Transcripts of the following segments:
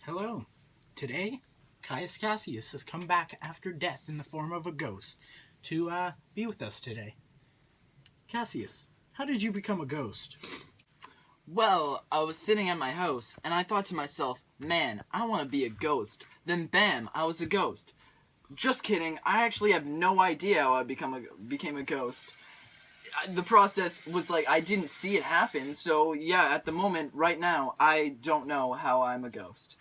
Hello. Today, Caius Cassius has come back after death in the form of a ghost to be with us today. Cassius, how did you become a ghost? Well, I was sitting at my house, and I thought to myself, man, I want to be a ghost. Then bam, I was a ghost. Just kidding, I actually have no idea how I became a ghost. The process was like, I didn't see it happen, so yeah, at the moment, right now, I don't know how I'm a ghost.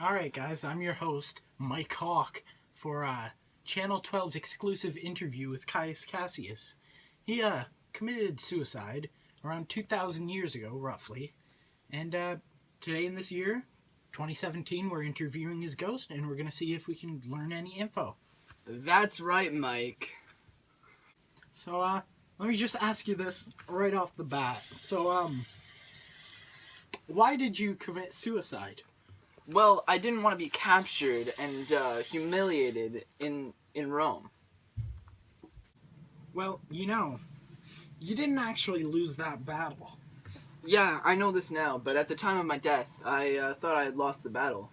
Alright guys, I'm your host, Mike Hawk, for Channel 12's exclusive interview with Caius Cassius. He committed suicide around 2,000 years ago, roughly, and today in this year, 2017, we're interviewing his ghost, and we're going to see if we can learn any info. That's right, Mike. So, let me just ask you this right off the bat. So, why did you commit suicide? Well, I didn't want to be captured and humiliated in Rome. Well, you didn't actually lose that battle. Yeah, I know this now, but at the time of my death, I thought I had lost the battle.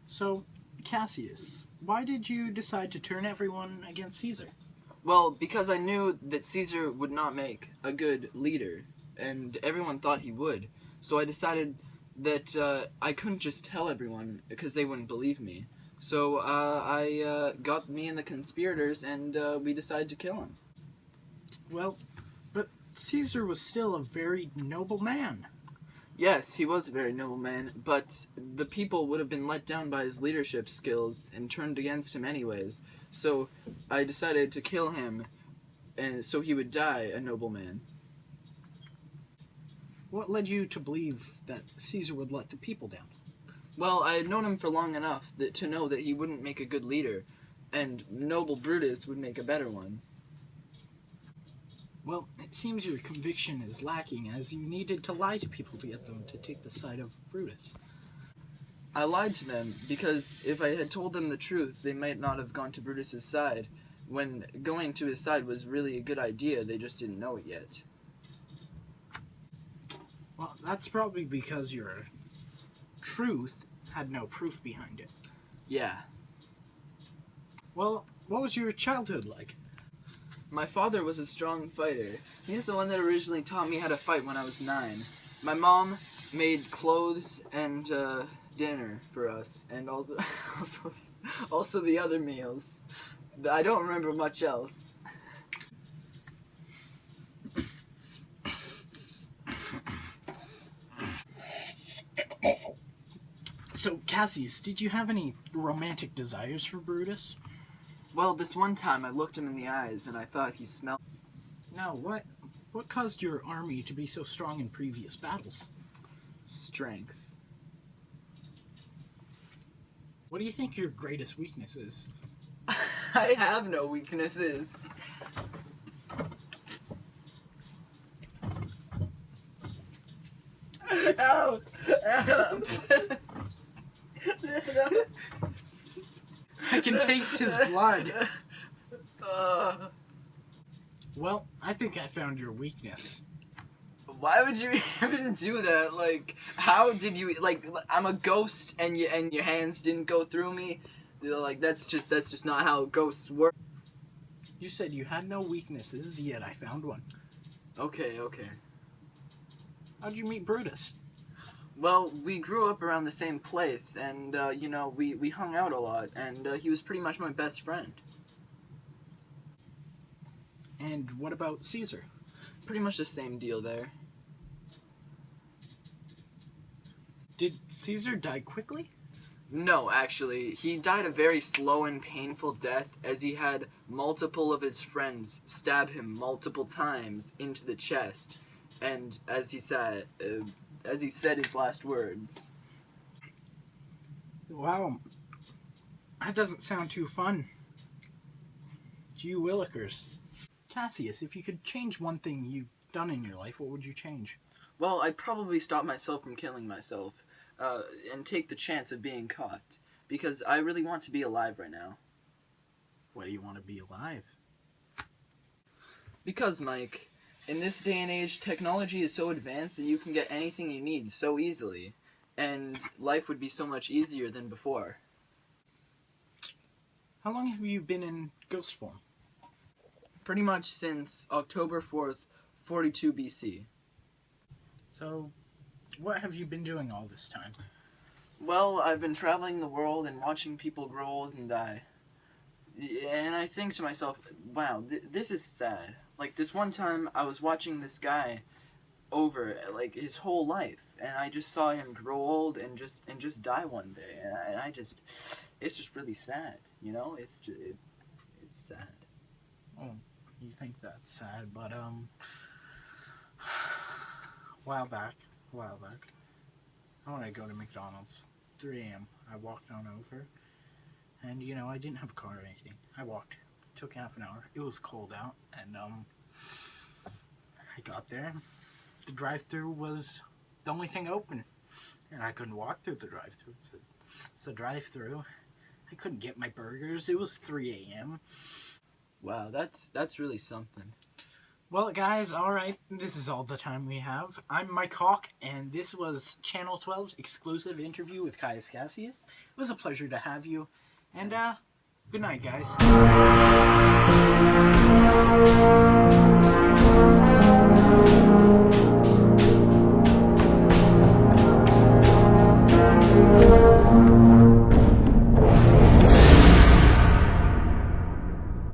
So, Cassius, why did you decide to turn everyone against Caesar? Well, because I knew that Caesar would not make a good leader, and everyone thought he would. So I decided that I couldn't just tell everyone because they wouldn't believe me. So I got me and the conspirators, and we decided to kill him. Well, but Caesar was still a very noble man. Yes, he was a very noble man, but the people would have been let down by his leadership skills and turned against him anyways. So I decided to kill him, and so he would die a noble man. What led you to believe that Caesar would let the people down? Well, I had known him for long enough to know that he wouldn't make a good leader, and noble Brutus would make a better one. Well, it seems your conviction is lacking, as you needed to lie to people to get them to take the side of Brutus. I lied to them because if I had told them the truth, they might not have gone to Brutus's side. When going to his side was really a good idea, they just didn't know it yet. Well, that's probably because your truth had no proof behind it. Yeah. Well, what was your childhood like? My father was a strong fighter. He's the one that originally taught me how to fight when I was 9. My mom made clothes and dinner for us, and also the other meals. I don't remember much else. So, Cassius, did you have any romantic desires for Brutus? Well, this one time I looked him in the eyes and I thought he smelled. No, what caused your army to be so strong in previous battles? Strength. What do you think your greatest weakness is? I have no weaknesses. Ow! I can taste his blood. Well, I think I found your weakness. Why would you even do that? Like, how did you, like, I'm a ghost and your hands didn't go through me? Like, that's just not how ghosts work. You said you had no weaknesses, yet I found one. Okay. How'd you meet Brutus? Well, we grew up around the same place, and, we hung out a lot, and he was pretty much my best friend. And what about Caesar? Pretty much the same deal there. Did Caesar die quickly? No, actually, he died a very slow and painful death as he had multiple of his friends stab him multiple times into the chest, and as he said his last words. Wow, that doesn't sound too fun. Gee willikers. Cassius, if you could change one thing you've done in your life, what would you change? Well, I'd probably stop myself from killing myself, and take the chance of being caught, because I really want to be alive right now. Why do you want to be alive? Because, Mike, in this day and age, technology is so advanced that you can get anything you need so easily, and life would be so much easier than before. How long have you been in ghost form? Pretty much since October 4th, 42 BC. So, what have you been doing all this time? Well, I've been traveling the world and watching people grow old and die. And I think to myself, wow, this is sad. Like, this one time, I was watching this guy over, like, his whole life. And I just saw him grow old and just die one day. And I just, it's just really sad, you know? It's sad. Oh, you think that's sad, but, a while back, I wanted to go to McDonald's. 3 a.m. I walked on over, and, you know, I didn't have a car or anything. I walked. It took half an hour. It was cold out, and, I got there. The drive-thru was the only thing open, and I couldn't walk through the drive-thru. It's a drive-thru. I couldn't get my burgers. It was 3 a.m. Wow, that's really something. Well, guys, alright, this is all the time we have. I'm Mike Hawk, and this was Channel 12's exclusive interview with Caius Cassius. It was a pleasure to have you, and, Thanks. Good night, guys.